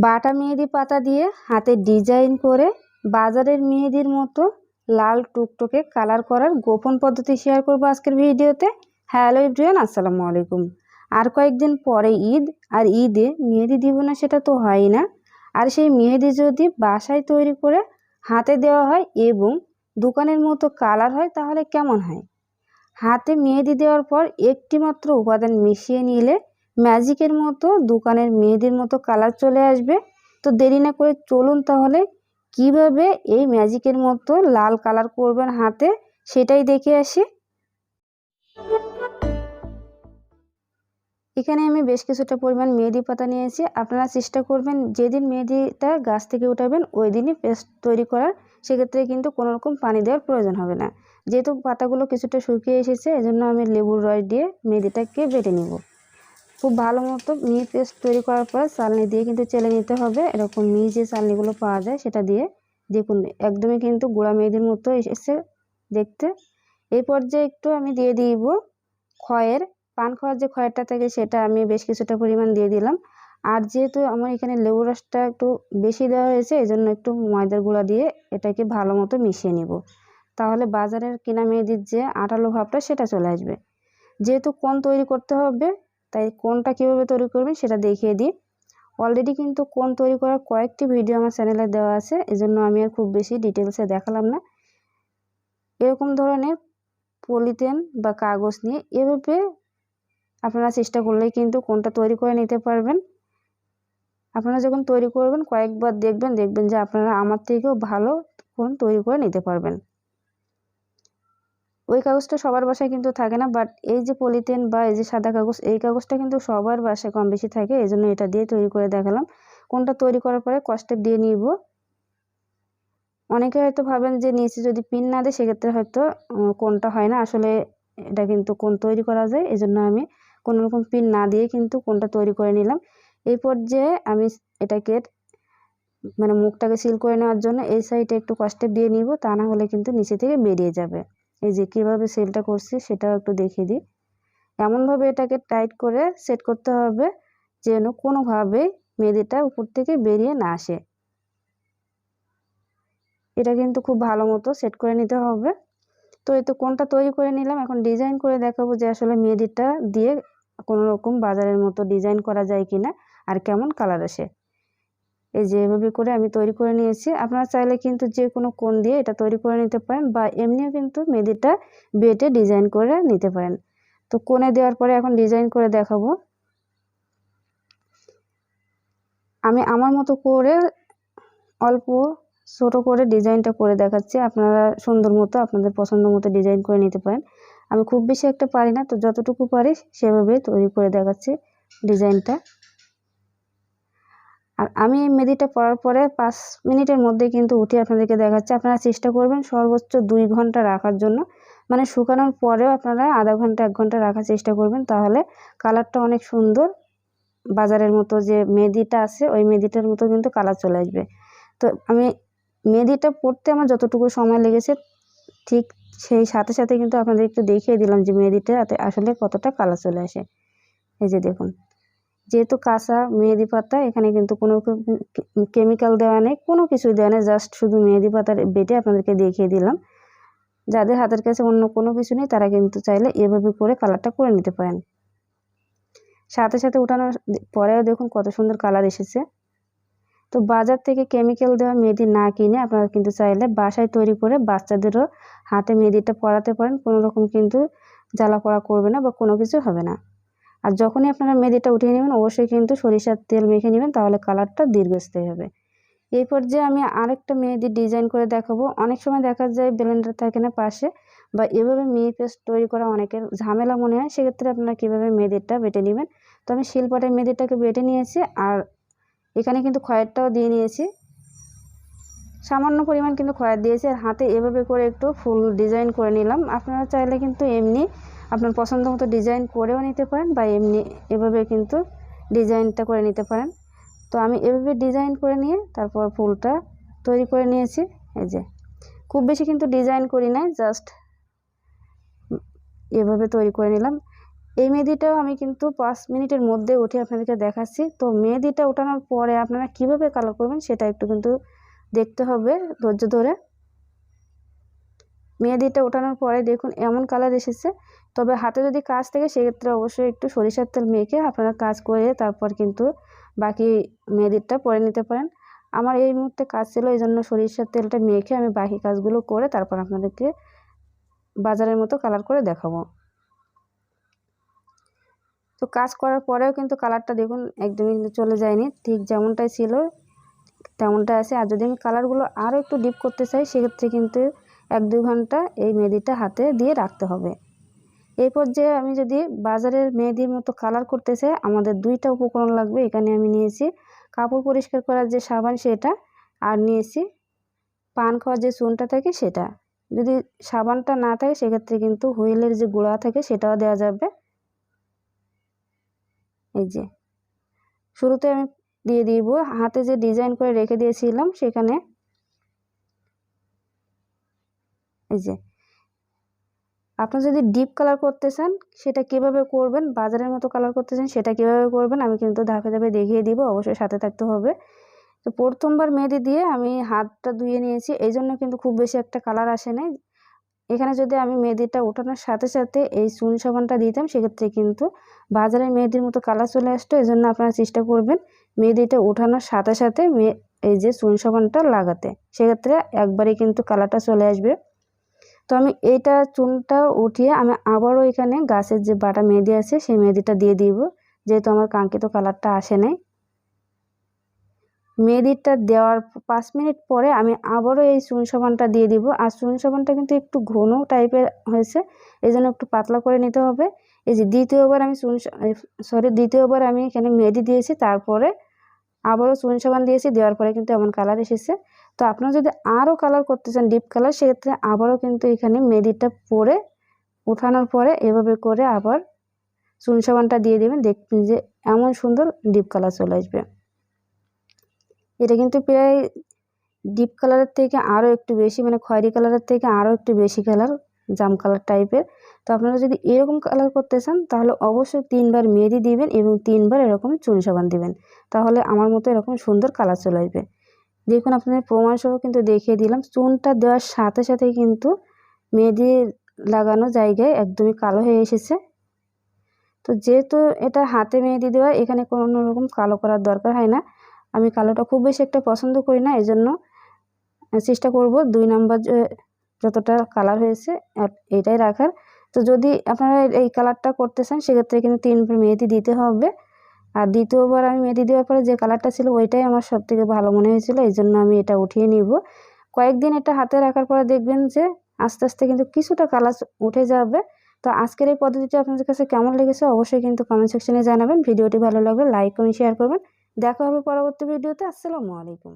বাটা মেহেদি পাতা দিয়ে হাতে ডিজাইন করে বাজারের মেহেদির মতো লাল টুকটুকে কালার করার গোপন পদ্ধতি শেয়ার করব আজকের ভিডিওতে। হ্যালো এভরিওয়ান, আসসালামু আলাইকুম। আর কয়েকদিন পরে ঈদ, আর ঈদে মেহেদি দিব না সেটা তো হয় না। আর সেই মেহেদি যদি বাসায় তৈরি করে হাতে দেওয়া হয় এবং দোকানের মতো কালার হয় তাহলে কেমন হয়? হাতে মেহেদি দেওয়ার পর একটি মাত্র উপাদান মিশিয়ে নিলে ম্যাজিকের মতো দোকানের মেহেদির মতো কালার চলে আসবে। তো দেরি না করে চলুন তাহলে কিভাবে এই ম্যাজিকের মতো লাল কালার করবেন হাতে, সেটাই দেখে আসি। এখানে আমি বেশ কিছুটা পরিমাণ মেহেদি পাতা নিয়েছি। আপনারা চেষ্টা করবেন যেদিন মেহেদিটা গাছ থেকে উঠাবেন ওই দিনই পেস্ট তৈরি করার, সেক্ষেত্রে কিন্তু কোনো রকম পানি দেওয়ার প্রয়োজন হবে না। যেহেতু পাতাগুলো কিছুটা শুকিয়ে এসেছে, এজন্য আমি লেবুর রস দিয়ে মেহেদিটাকে বেটে নিব। খুব ভালো মতো মিহি পেস্ট তৈরি করার পর চালনি দিয়ে কিন্তু চেলে নিতে হবে। এরকম মিহি যে চালনিগুলো পাওয়া যায় সেটা দিয়ে দেখুন একদমই কিন্তু গুঁড়া মেহেদির মতো এসেছে দেখতে। এই পর্যায়ে একটু আমি দিয়ে দিব খয়ের, পান খাওয়ার যে খয়েরটা থাকে সেটা আমি বেশ কিছুটা পরিমাণ দিয়ে দিলাম। আর যেহেতু আমার এখানে লেবু রসটা একটু বেশি দেওয়া হয়েছে, এই জন্য একটু ময়দার গুঁড়া দিয়ে এটাকে ভালো মতো মিশিয়ে নিব। তাহলে বাজারের কিনা মেহেদির যে আঠালো ভাবটা সেটা চলে আসবে। যেহেতু কোন তৈরি করতে হবে, তাই কোনটা কীভাবে তৈরি করবেন সেটা দেখিয়ে দিই। অলরেডি কিন্তু কোন তৈরি করার কয়েকটি ভিডিও আমার চ্যানেলে দেওয়া আছে, এজন্য আমি আর খুব বেশি ডিটেলসে দেখালাম না। এরকম ধরনের পলিথিন বা কাগজ নিয়ে এভাবে আপনারা চেষ্টা করলেই কিন্তু কোনটা তৈরি করে নিতে পারবেন। আপনারা যখন তৈরি করবেন কয়েকবার দেখবেন যে আপনারা আমার থেকেও ভালো কোন তৈরি করে নিতে পারবেন। ওই কাগজটা সবার বাসায় কিন্তু থাকে না, বাট এই যে পলিথিন বা এই যে সাদা কাগজ, এই কাগজটা কিন্তু সবার বাসায় কম বেশি থাকে, এই জন্য এটা দিয়ে তৈরি করে দেখালাম। কোনটা তৈরি করার পরে কষ্টেপ দিয়ে নিব। অনেকে হয়তো ভাবেন যে নিচে যদি পিন না দেয় সেক্ষেত্রে হয়তো কোনটা হয় না। আসলে এটা কিন্তু কোন তৈরি করা যায়, এই জন্য আমি কোনো রকম পিন না দিয়ে কিন্তু কোনটা তৈরি করে নিলাম। এই পর্যায়ে আমি এটাকে মানে মুখটাকে সিল করে নেওয়ার জন্য এই সাইডে একটু কষ্টেপ দিয়ে নিব, তা না হলে কিন্তু নিচে থেকে বেরিয়ে যাবে। এই যে কীভাবে সেলটা করছি সেটাও একটু দেখিয়ে দিই। এমনভাবে এটাকে টাইট করে সেট করতে হবে যেন কোনোভাবেই মেহেদিটা উপর থেকে বেরিয়ে না আসে। এটা কিন্তু খুব ভালো মতো সেট করে নিতে হবে। তো এই তো কোনটা তৈরি করে নিলাম, এখন ডিজাইন করে দেখাবো যে আসলে মেহেদিটা দিয়ে কোনো রকম বাজারের মতো ডিজাইন করা যায় কিনা আর কেমন কালার আসে। এই যে এভাবে করে আমি তৈরি করে নিয়েছি। আপনারা চাইলে কিন্তু যে কোনো কোণ দিয়ে এটা তৈরি করে নিতে পারেন বা এমনিও কিন্তু মেহেদিটা বেটে ডিজাইন করে নিতে পারেন। তো কোণে দেওয়ার পরে এখন ডিজাইন করে দেখাবো। আমি আমার মতো করে অল্প ছোট করে ডিজাইনটা করে দেখাচ্ছি, আপনারা সুন্দর মতো আপনাদের পছন্দ মতো ডিজাইন করে নিতে পারেন। আমি খুব বেশি একটা পারি না, তো যতটুকু পারি সেভাবে তৈরি করে দেখাচ্ছি ডিজাইনটা। আর আমি এই মেহেদিটা পরার পরে 5 মিনিটের মধ্যে কিন্তু উঠে আপনাদেরকে দেখাচ্ছি। আপনারা চেষ্টা করবেন সর্বোচ্চ 2 ঘন্টা রাখার জন্য, মানে শুকানোর পরেও আপনারা আধা ঘন্টা 1 ঘন্টা রাখার চেষ্টা করবেন, তাহলে কালারটা অনেক সুন্দর বাজারের মতো যে মেহেদিটা আছে ওই মেহেদিটার মতো কিন্তু কালার চলে আসবে। তো আমি মেহেদিটা পড়তে আমার যতটুকু সময় লেগেছে ঠিক সেই সাথে সাথে কিন্তু আপনাদের একটু দেখিয়ে দিলাম যে মেহেদিটাতে আসলে কতটা কালার চলে আসে। এই যে দেখুন, যেহেতু কাঁচা মেহেদি পাতা, এখানে কিন্তু কোনো কেমিক্যাল দেওয়া নেই, কোনো কিছুই দেওয়া নেই, জাস্ট শুধু মেহেদি পাতার বেটে আপনাদেরকে দেখিয়ে দিলাম। যাদের হাতের কাছে অন্য কোনো কিছু নেই তারা কিন্তু চাইলে এভাবে করে কালারটা করে নিতে পারেন। সাথে সাথে উঠানোর পরেও দেখুন কত সুন্দর কালার এসেছে। তো বাজার থেকে কেমিক্যাল দেওয়া মেহেদি না কিনে আপনারা কিন্তু চাইলে বাসায় তৈরি করে বাচ্চাদেরও হাতে মেহেদিটা পরাতে পারেন। কোনো রকম কিন্তু জ্বালা পোড়া করবে না বা কোনো কিছু হবে না। আর যখনই আপনারা মেহেদিটা উঠিয়ে নেবেন অবশ্যই কিন্তু সরিষার তেল মেখে নেবেন, তাহলে কালারটা দীর্ঘস্থায়ী হবে। এই পর্যায়ে আমি আরেকটা মেহেদির ডিজাইন করে দেখাবো। অনেক সময় দেখা যায় ব্লেন্ডার থাকে না পাশে, বা এভাবে মিহি পেস্ট তৈরি করা অনেকের ঝামেলা মনে হয়, সেক্ষেত্রে আপনারা কীভাবে মেহেদিটা বেটে নেবেন। তো আমি শিলপাটায় মেহেদিটাকে বেটে নিয়েছি, আর এখানে কিন্তু খয়েরটাও দিয়ে নিয়েছি, সামান্য পরিমাণ কিন্তু খয়ের দিয়েছি। আর হাতে এভাবে করে একটু ফুল ডিজাইন করে নিলাম। আপনারা চাইলে কিন্তু এমনি আপনার পছন্দ মতো ডিজাইন করেও নিতে পারেন বা এমনি এভাবে কিন্তু ডিজাইনটা করে নিতে পারেন। তো আমি এভাবে ডিজাইন করে নিয়ে তারপর ফুলটা তৈরি করে নিয়েছি। এই যে খুব বেশি কিন্তু ডিজাইন করি নাই, জাস্ট এভাবে তৈরি করে নিলাম। এই মেহেদিটাও আমি কিন্তু 5 মিনিটের মধ্যে উঠে আপনাদেরকে দেখাচ্ছি। তো মেহেদিটা ওঠানোর পরে আপনারা কিভাবে কালার করবেন সেটা একটু কিন্তু দেখতে হবে ধৈর্য ধরে। মেহেদিটা ওঠানোর পরে দেখুন এমন কালার এসেছে। তবে হাতে যদি কাজ থাকে সেক্ষেত্রে অবশ্যই একটু সরিষার তেল মেখে আপনারা কাজ করে তারপর কিন্তু বাকি মেহেদিটা পরে নিতে পারেন। আমার এই মুহূর্তে কাজ ছিল, এই জন্য সরিষার তেলটা মেখে আমি বাকি কাজগুলো করে তারপর আপনাদেরকে বাজারের মতো কালার করে দেখাবো। তো কাজ করার পরেও কিন্তু কালারটা দেখুন একদমই কিন্তু চলে যায়নি, ঠিক যেমনটাই ছিল তেমনটাই আছে। আর যদি আমি কালারগুলো আরও একটু ডিপ করতে চাই সেক্ষেত্রে কিন্তু 1-2 ঘন্টা এই মেহেদিটা হাতে দিয়ে রাখতে হবে। এই পর্যায়ে আমি যদি বাজারের মেহেদির মতো কালার করতে চাই আমাদের 2টা উপকরণ লাগবে। এখানে আমি নিয়েছি কাপড় পরিষ্কার করার যে সাবান সেটা, আর নিয়েছি পান খাওয়ার যে চুনটা থাকে সেটা। যদি সাবানটা না থাকে সেক্ষেত্রে কিন্তু হুইলের যে গুঁড়া থাকে সেটাও দেওয়া যাবে। এই যে শুরুতে আমি দিয়ে দিব হাতে যে ডিজাইন করে রেখে দিয়েছিলাম সেখানে। এই যে আপনি যদি ডিপ কালার করতে চান সেটা কিভাবে করবেন, বাজারের মতো কালার করতে চান সেটা কিভাবে করবেন আমি কিন্তু ধাপে ধাপে দেখিয়ে দিব, অবশ্যই সাথে থাকতে হবে। তো প্রথমবার মেহেদি দিয়ে আমি হাতটা ধুয়ে নিয়েছি, এই জন্য কিন্তু খুব বেশি একটা কালার আসে নাই। এখানে যদি আমি মেহেদিটা ওঠানোর সাথে সাথে এই চুন সাবানটা দিতাম সেক্ষেত্রে কিন্তু বাজারের মেহেদির মতো কালার চলে আসতো। এই জন্য আপনারা চেষ্টা করবেন মেহেদিটা ওঠানোর সাথে সাথে এই যে চুন সাবানটা লাগাতে, সেক্ষেত্রে একবারে কিন্তু কালারটা চলে আসবে। তো আমি এইটা চুনটা উঠিয়ে আমি আবারও এখানে গাছের যে বাটা মেহেদি আছে সেই মেহেদিটা দিয়ে দিব, যেহেতু আমার কাঙ্ক্ষিত কালারটা আসে নাই। মেহেদিটা দেওয়ার 5 মিনিট পরে আমি আবারও এই চুন সাবানটা দিয়ে দিব। আর চুন সাবানটা কিন্তু একটু ঘন টাইপের হয়েছে, এই জন্য একটু পাতলা করে নিতে হবে। এই যে দ্বিতীয়বার আমি এখানে মেহেদি দিয়েছি, তারপরে আবারও চুন সাবান দিয়েছি, দেওয়ার পরে কিন্তু এমন কালার এসেছে। তো আপনারা যদি আরও কালার করতে চান ডিপ কালার সেক্ষেত্রে আবারও কিন্তু এখানে মেহেদিটা পরে উঠানোর পরে এভাবে করে আবার চুন সাবানটা দিয়ে দেবেন, দেখবেন যে এমন সুন্দর ডিপ কালার চলে আসবে। এটা কিন্তু প্রায় ডিপ কালারের থেকে আরও একটু বেশি, মানে খয়েরি কালারের থেকে আরও একটু বেশি কালার, জাম কালার টাইপের। তো আপনারা যদি এরকম কালার করতে চান তাহলে অবশ্যই 3বার মেহেদি দিবেন এবং 3বার এরকম চুন সাবান দিবেন, তাহলে আমার মতো এরকম সুন্দর কালার চলে আসবে। দেখুন আপনাদের প্রমাণসহ কিন্তু দেখিয়ে দিলাম, চুনটা দেওয়ার সাথে সাথে কিন্তু মেহেদি লাগানো জায়গায় একদমই কালো হয়ে এসেছে। তো যেহেতু এটা হাতে মেহেদি দেওয়া, এখানে কোনো রকম কালো করার দরকার হয় না। আমি কালোটা খুব বেশি একটা পছন্দ করি না, এই জন্য চেষ্টা করব 2 নাম্বার যতটা কালার হয়েছে এটাই রাখার। তো যদি আপনারা এই কালারটা করতে চান সেক্ষেত্রে কিন্তু 3বার মেহেদি দিতে হবে। আর দ্বিতীয়বার আমি মেহেদি দেওয়ার পরে যে কালারটা ছিল ওইটাই আমার সবথেকে ভালো মনে হয়েছিল, এই জন্য আমি এটা উঠিয়ে নিব। কয়েকদিন এটা হাতে রাখার পরে দেখবেন যে আস্তে আস্তে কিন্তু কিছুটা কালার উঠে যাবে। তো আজকের এই পদ্ধতিটি আপনাদের কাছে কেমন লেগেছে অবশ্যই কিন্তু কমেন্ট সেকশনে জানাবেন। ভিডিওটি ভালো লাগলে লাইক এবং শেয়ার করবেন। দেখা হবে পরবর্তী ভিডিওতে। আসসালামু আলাইকুম।